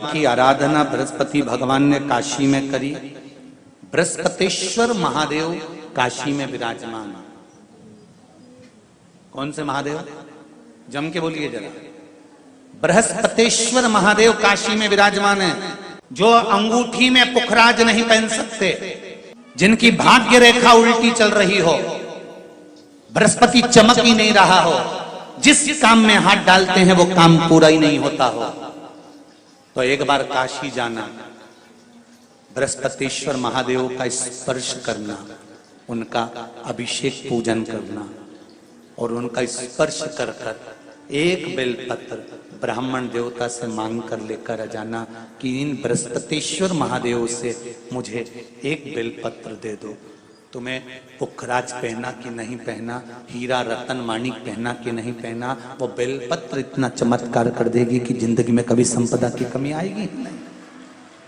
की आराधना बृहस्पति भगवान ने काशी में करी। बृहस्पतेश्वर महादेव काशी में विराजमान। कौन से महादेव? जम के बोलिए जरा। बृहस्पतेश्वर महादेव काशी में विराजमान है। जो अंगूठी में पुखराज नहीं पहन सकते, जिनकी भाग्य रेखा उल्टी चल रही हो, बृहस्पति चमक ही नहीं रहा हो, जिस काम में हाथ डालते हैं वो काम पूरा ही नहीं होता हो, तो एक बार काशी जाना, बृहस्पतेश्वर महादेव का स्पर्श करना, उनका अभिषेक पूजन करना और उनका स्पर्श कर कर एक बेलपत्र ब्राह्मण देवता से मांग कर लेकर आ जाना कि इन बृहस्पतेश्वर महादेव से मुझे एक बेलपत्र दे दो। तुम्हें पुखराज पहना कि नहीं पहना, हीरा रतन माणिक पहना कि नहीं पहना, वो बेलपत्र इतना चमत्कार कर देगी कि जिंदगी में कभी संपदा की कमी आएगी नहीं।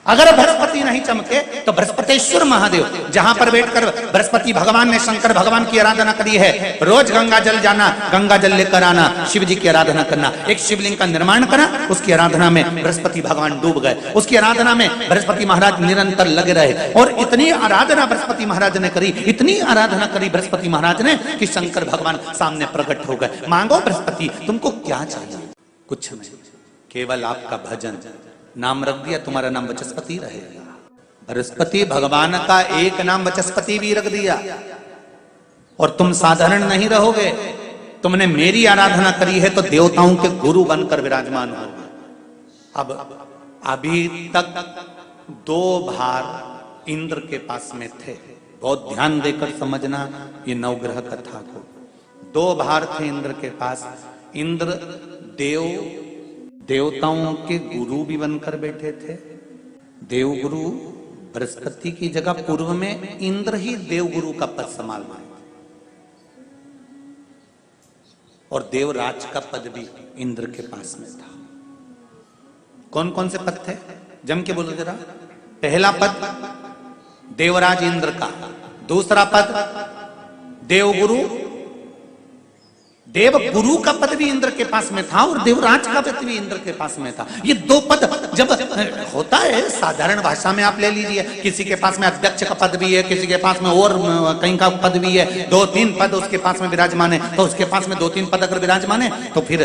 अगर बृहस्पति नहीं चमके तो बृहस्पतेश्वर महादेव, जहां पर बैठकर बृहस्पति भगवान ने शंकर भगवान की आराधना करी है, रोज गंगा जल जाना, गंगा जल लेकर आना, शिव जी की आराधना करना। एक शिवलिंग का निर्माण करा, उसकी आराधना में बृहस्पति भगवान डूब गए, उसकी आराधना में बृहस्पति महाराज निरंतर लगे रहे। और इतनी आराधना बृहस्पति महाराज ने करी, इतनी आराधना करी बृहस्पति महाराज ने कि शंकर भगवान सामने प्रकट हो गए। मांगो बृहस्पति, तुमको क्या चाहिए? कुछ नहीं, केवल आपका भजन। नाम रख दिया, तुम्हारा नाम वचस्पति रहेगा। बृहस्पति भगवान का एक नाम वचस्पति भी रख दिया और तुम साधारण नहीं रहोगे। तुमने मेरी आराधना करी है तो देवताओं के गुरु बनकर विराजमान होगे। अब अभी तक 2 भार इंद्र के पास में थे। बहुत ध्यान देकर समझना ये नवग्रह कथा को। 2 भार थे इंद्र के पास। इंद्र देवताओं के गुरु भी बनकर बैठे थे। देवगुरु बृहस्पति की जगह पूर्व में इंद्र ही देवगुरु का पद संभाल रहे और देवराज का पद भी इंद्र के पास में था। कौन कौन से पद थे? जम के बोलो जरा। पहला पद देवराज इंद्र का, दूसरा पद देवगुरु, देव गुरु का पद भी इंद्र के पास में था और देवराज का पद भी इंद्र के पास में था। ये 2 पद जब होता है साधारण भाषा में, आप ले लीजिए, किसी के पास में अध्यक्ष का पद भी है, किसी के पास में और कहीं का पद भी है, 2-3 पद उसके पास में विराजमान है, तो उसके पास में 2-3 पद अगर विराजमान है तो फिर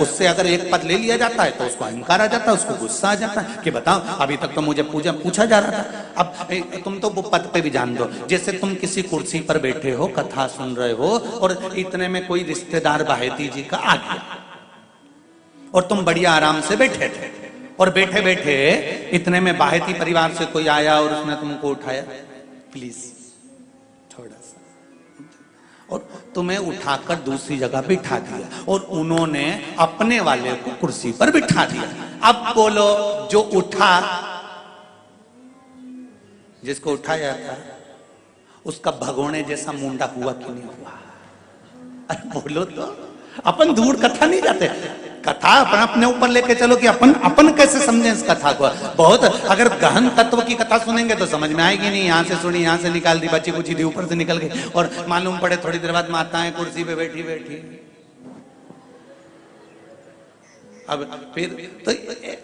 उससे अगर एक पद ले लिया जाता है तो उसको अहंकार आ जाता है, उसको गुस्सा आ जाता है कि बताओ अभी तक तो मुझे पूछा जा रहा था, अब तुम तो वो पद पे भी जान दो। जैसे तुम किसी कुर्सी पर बैठे हो, कथा सुन रहे हो और इतने में कोई रिश्तेदार बाहेती जी का आ गया और तुम बढ़िया आराम से बैठे थे और बैठे बैठे इतने में बाहेती परिवार से कोई आया और उसने तुमको उठाया, प्लीज थोड़ा सा, और तुम्हें उठाकर दूसरी जगह बिठा दिया और उन्होंने अपने वाले को कुर्सी पर बिठा दिया। अब बोलो, जो उठा, जिसको उठाया था उसका भगोने जैसा मुंडा हुआ कि नहीं हुआ? अरे बोलो तो। अपन दूर कथा नहीं जाते, कथा अपन अपने ऊपर लेके चलो कि अपन कैसे समझे इस कथा को। बहुत अगर गहन तत्व की कथा सुनेंगे तो समझ में आएगी नहीं। यहाँ से सुनी, यहाँ से निकाल दी, बच्ची कुछ दी, ऊपर से निकल गई और मालूम पड़े थोड़ी देर बाद माताएं कुर्सी पे बैठी बैठी। अब फिर तो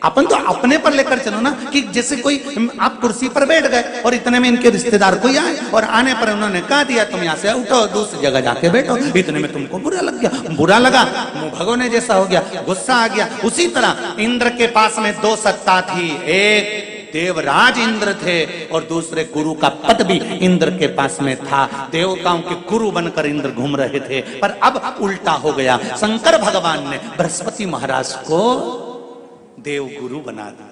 अपन तो अपने पर लेकर चलो ना, कि जैसे कोई आप कुर्सी पर बैठ गए और इतने में इनके रिश्तेदार कोई आए और आने पर उन्होंने कहा दिया तुम यहाँ से उठो, दूसरी जगह जाके बैठो। इतने में तुमको बुरा लग गया, बुरा लगा, मुंह भगोने जैसा हो गया, गुस्सा आ गया। उसी तरह इंद्र के पास में 2 सत्ता थी, एक देवराज इंद्र थे और दूसरे गुरु का पद भी इंद्र के पास में था। देवताओं के गुरु बनकर इंद्र घूम रहे थे, पर अब उल्टा हो गया। शंकर भगवान ने बृहस्पति महाराज को देवगुरु बना दिया।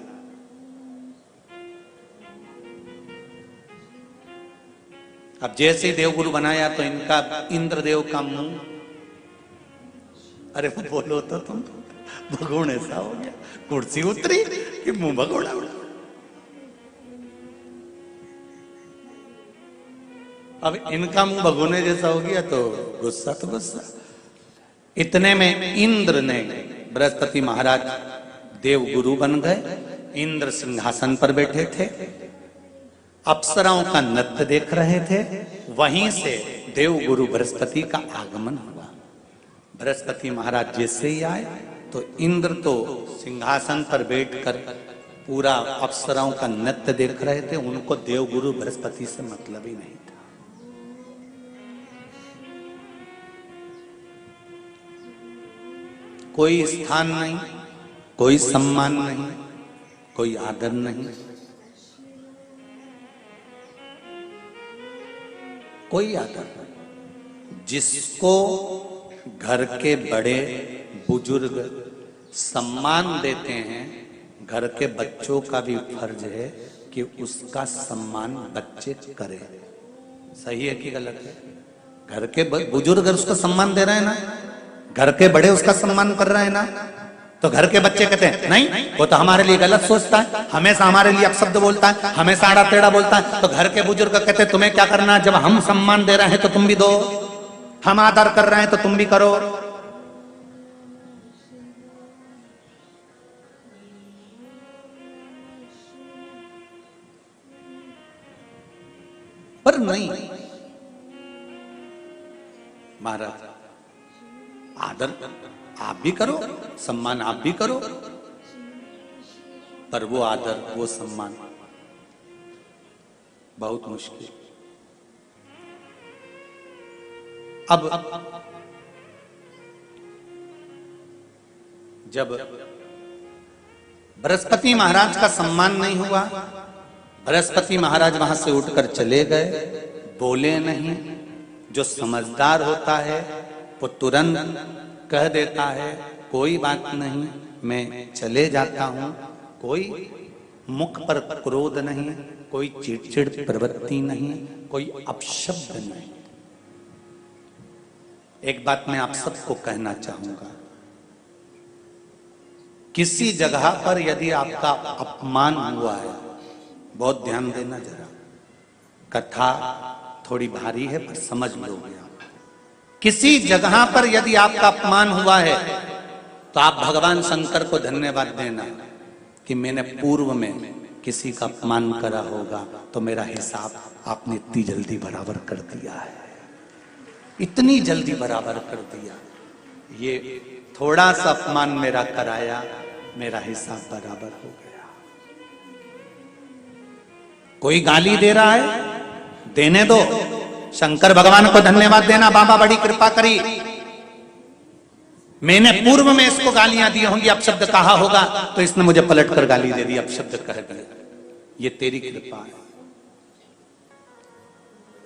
अब जैसे ही देवगुरु बनाया तो इनका इंद्रदेव का मुंह, अरे बोलो तो तुम, भगोड़ ऐसा हो गया, कुर्सी उतरी कि मुंह भगोड़ा उड़ा। अब इनका मुंह भगोने जैसा हो गया तो गुस्सा तो गुस्सा। इतने में इंद्र ने, बृहस्पति महाराज देवगुरु बन गए। इंद्र सिंहासन पर बैठे थे, अप्सराओं का नृत्य देख रहे थे। वहीं से देवगुरु बृहस्पति का आगमन हुआ। बृहस्पति महाराज जैसे ही आए तो इंद्र तो सिंहासन पर बैठकर पूरा अप्सराओं का नृत्य देख रहे थे, उनको देवगुरु बृहस्पति से मतलब ही नहीं था। कोई स्थान नहीं, कोई सम्मान नहीं, कोई आदर नहीं, कोई आदर नहीं। जिसको घर के बड़े बुजुर्ग सम्मान देते हैं, घर के बच्चों का भी फर्ज है कि उसका सम्मान बच्चे करें। सही है कि गलत है? घर के बुजुर्ग अगर उसको सम्मान दे रहे हैं ना, घर के बड़े उसका सम्मान कर रहे हैं ना, तो घर के बच्चे कहते हैं नहीं, वो तो हमारे लिए गलत सोचता है, हमेशा हमारे लिए अपशब्द बोलता है, हमेशा आड़ा टेढ़ा बोलता है। तो घर के बुजुर्ग कहते हैं तुम्हें क्या करना है, जब हम सम्मान दे रहे हैं तो तुम भी दो, हम आदर कर रहे हैं तो तुम भी करो। पर नहीं महाराज, आदर आप भी करो, सम्मान आप भी करो, पर वो आदर वो सम्मान बहुत मुश्किल। अब जब बृहस्पति महाराज का सम्मान नहीं हुआ, बृहस्पति महाराज वहां से उठकर चले गए, बोले नहीं। जो समझदार होता है वो तुरंत कह देता है कोई बात नहीं, मैं चले जाता हूं। कोई मुख पर क्रोध नहीं, कोई चिड़चिड़ प्रवृत्ति नहीं, कोई अपशब्द नहीं। एक बात मैं आप सबको कहना चाहूंगा, किसी जगह पर यदि आपका अपमान हुआ है, बहुत ध्यान देना जरा, कथा थोड़ी भारी है पर समझ लोगे आप। किसी जगह पर यदि आपका अपमान हुआ है तो आप भगवान शंकर को धन्यवाद देना कि मैंने पूर्व में किसी का अपमान करा होगा तो मेरा हिसाब आपने इतनी जल्दी बराबर कर दिया है, इतनी जल्दी बराबर कर दिया। ये थोड़ा सा अपमान मेरा कराया, मेरा हिसाब बराबर हो गया। कोई गाली दे रहा है, देने दो, शंकर भगवान को धन्यवाद देना, बाबा बड़ी कृपा करी, मैंने पूर्व में इसको गालियां दी होंगी, अपशब्द कहा होगा तो इसने मुझे पलट कर गाली दे दी, अपशब्द कह दिया। ये तेरी कृपा है,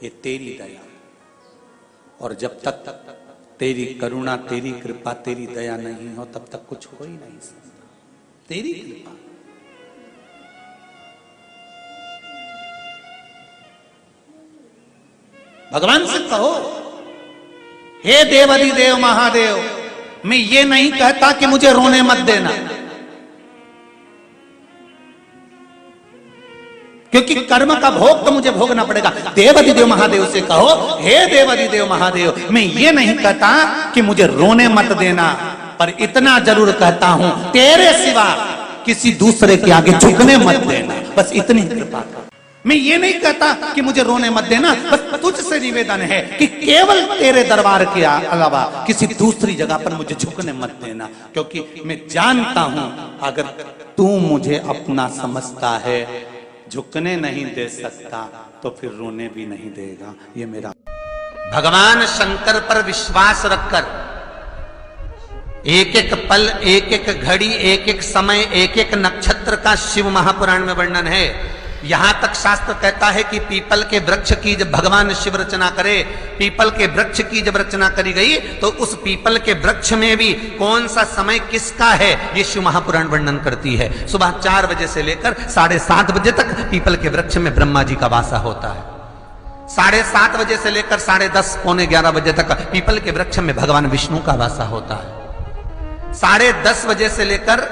ये तेरी दया। और जब तक तेरी करुणा, तेरी कृपा, तेरी दया नहीं हो तब तक कुछ हो ही नहीं सकता। तेरी कृपा, भगवान से कहो हे देवाधिदेव महादेव, मैं ये नहीं कहता कि मुझे रोने मत देना, क्योंकि कर्म का भोग तो मुझे भोगना पड़ेगा। देवाधिदेव महादेव से कहो हे देवाधिदेव महादेव, मैं ये नहीं कहता कि मुझे रोने मत देना, पर इतना जरूर कहता हूं तेरे सिवा किसी दूसरे के आगे झुकने मत देना, बस इतनी कृपा कर। मैं ये नहीं कहता कि मुझे रोने मत देना, बस तुझसे निवेदन है कि केवल तेरे दरबार के अलावा किसी दूसरी जगह पर मुझे झुकने मत देना, क्योंकि मैं जानता हूं अगर तू मुझे अपना समझता है, झुकने नहीं दे सकता तो फिर रोने भी नहीं देगा। ये मेरा भगवान शंकर पर विश्वास रखकर एक एक पल, एक एक घड़ी, एक एक समय, एक एक नक्षत्र का शिव महापुराण में वर्णन है। यहां तक शास्त्र कहता है कि पीपल के वृक्ष की जब भगवान शिव रचना करे, पीपल के वृक्ष की जब रचना करी गई तो उस पीपल के वृक्ष में भी कौन सा समय किसका है ये शिव महापुराण वर्णन करती है। सुबह 4 बजे से लेकर 7:30 बजे तक पीपल के वृक्ष में ब्रह्मा जी का वासा होता है। 7:30 बजे से लेकर 10:30 पौने 11 बजे तक पीपल के वृक्ष में भगवान विष्णु का वासा होता है। 10:30 बजे से लेकर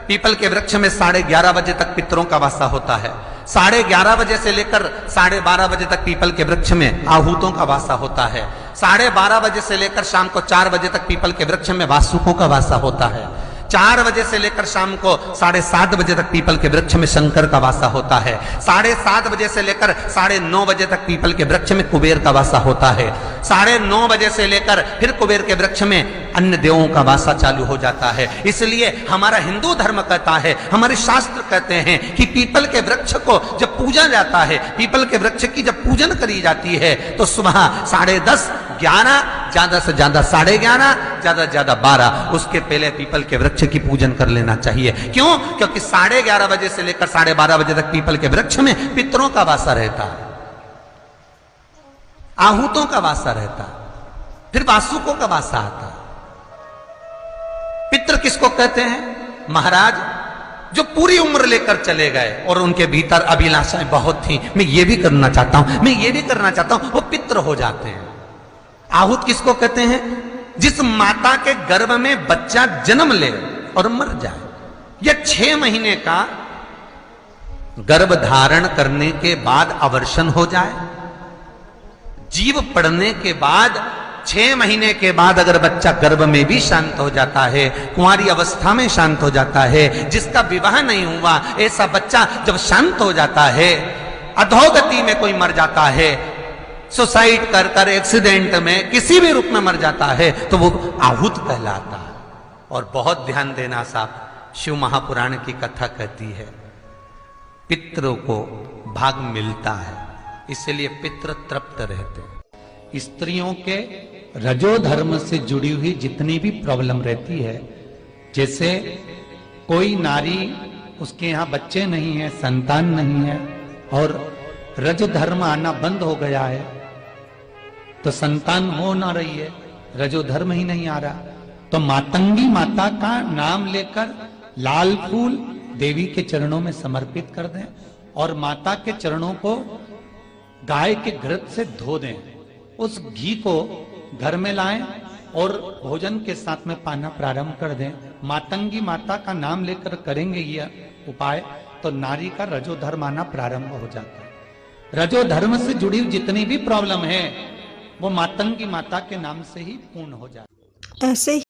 पीपल के वृक्ष में 11:30 बजे तक पितरों का वासा होता है। 11:30 बजे से लेकर 12:30 बजे तक पीपल के वृक्ष में आहूतों का वासा होता है। 12:30 बजे से लेकर शाम को 4 बजे तक पीपल के वृक्ष में वासुकों का वासा होता है। 4 बजे से लेकर शाम को 7:30 बजे तक पीपल के वृक्ष में शंकर का वासा होता है। 7:30 बजे से लेकर 9:30 बजे तक पीपल के वृक्ष में कुबेर का वासा होता है। 9:30 बजे से लेकर फिर कुबेर के वृक्ष में अन्य देवों का वासा चालू हो जाता है। इसलिए हमारा हिंदू धर्म कहता है, हमारे शास्त्र कहते हैं कि पीपल के वृक्ष को जब पूजा जाता है, पीपल के वृक्ष की जब पूजन करी जाती है तो सुबह 10:30, 11, ज्यादा से ज्यादा 11:30, ज्यादा से ज्यादा 12, उसके पहले पीपल के वृक्ष की पूजन कर लेना चाहिए। क्यों? क्योंकि 11:30 बजे से लेकर 12:30 बजे तक पीपल के वृक्ष में पितरों का वासा रहता है, आहूतों का वासा रहता है, फिर वासुकों का वासा आता है। पितृ किसको कहते हैं? महाराज जो पूरी उम्र लेकर चले गए और उनके भीतर अभिलाषाएं बहुत थी, मैं ये भी करना चाहता हूं, मैं ये भी करना चाहता हूं, वो पितृ हो जाते हैं। आहूत किसको कहते हैं? जिस माता के गर्भ में बच्चा जन्म ले और मर जाए, या 6 महीने का गर्भ धारण करने के बाद अवर्षण हो जाए, जीव पड़ने के बाद 6 महीने के बाद अगर बच्चा गर्भ में भी शांत हो जाता है, कुंवारी अवस्था में शांत हो जाता है, जिसका विवाह नहीं हुआ ऐसा बच्चा जब शांत हो जाता है, अधोगति में कोई मर जाता है, सुसाइड कर एक्सीडेंट में किसी भी रूप में मर जाता है, तो वो आहूत कहलाता है। और बहुत ध्यान देना साहब, शिव महापुराण की कथा कहती है पितरों को भाग मिलता है, इसलिए पितृ तृप्त रहते हैं। स्त्रियों के रजो धर्म से जुड़ी हुई जितनी भी प्रॉब्लम रहती है, जैसे कोई नारी उसके यहाँ बच्चे नहीं है, संतान नहीं है और रज धर्म आना बंद हो गया है, तो संतान हो ना रही है, रजो धर्म ही नहीं आ रहा, तो मातंगी माता का नाम लेकर लाल फूल देवी के चरणों में समर्पित कर दें और माता के चरणों को गाय के घृत से धो दें, उस घी को घर में लाएं और भोजन के साथ में पाना प्रारंभ कर दें। मातंगी माता का नाम लेकर करेंगे ये उपाय, तो नारी का रजो धर्म आना प्रारंभ हो जाता है। रजो धर्म से जुड़ी जितनी भी प्रॉब्लम है वो मातंगी माता के नाम से ही पूर्ण हो जाती है। ऐसे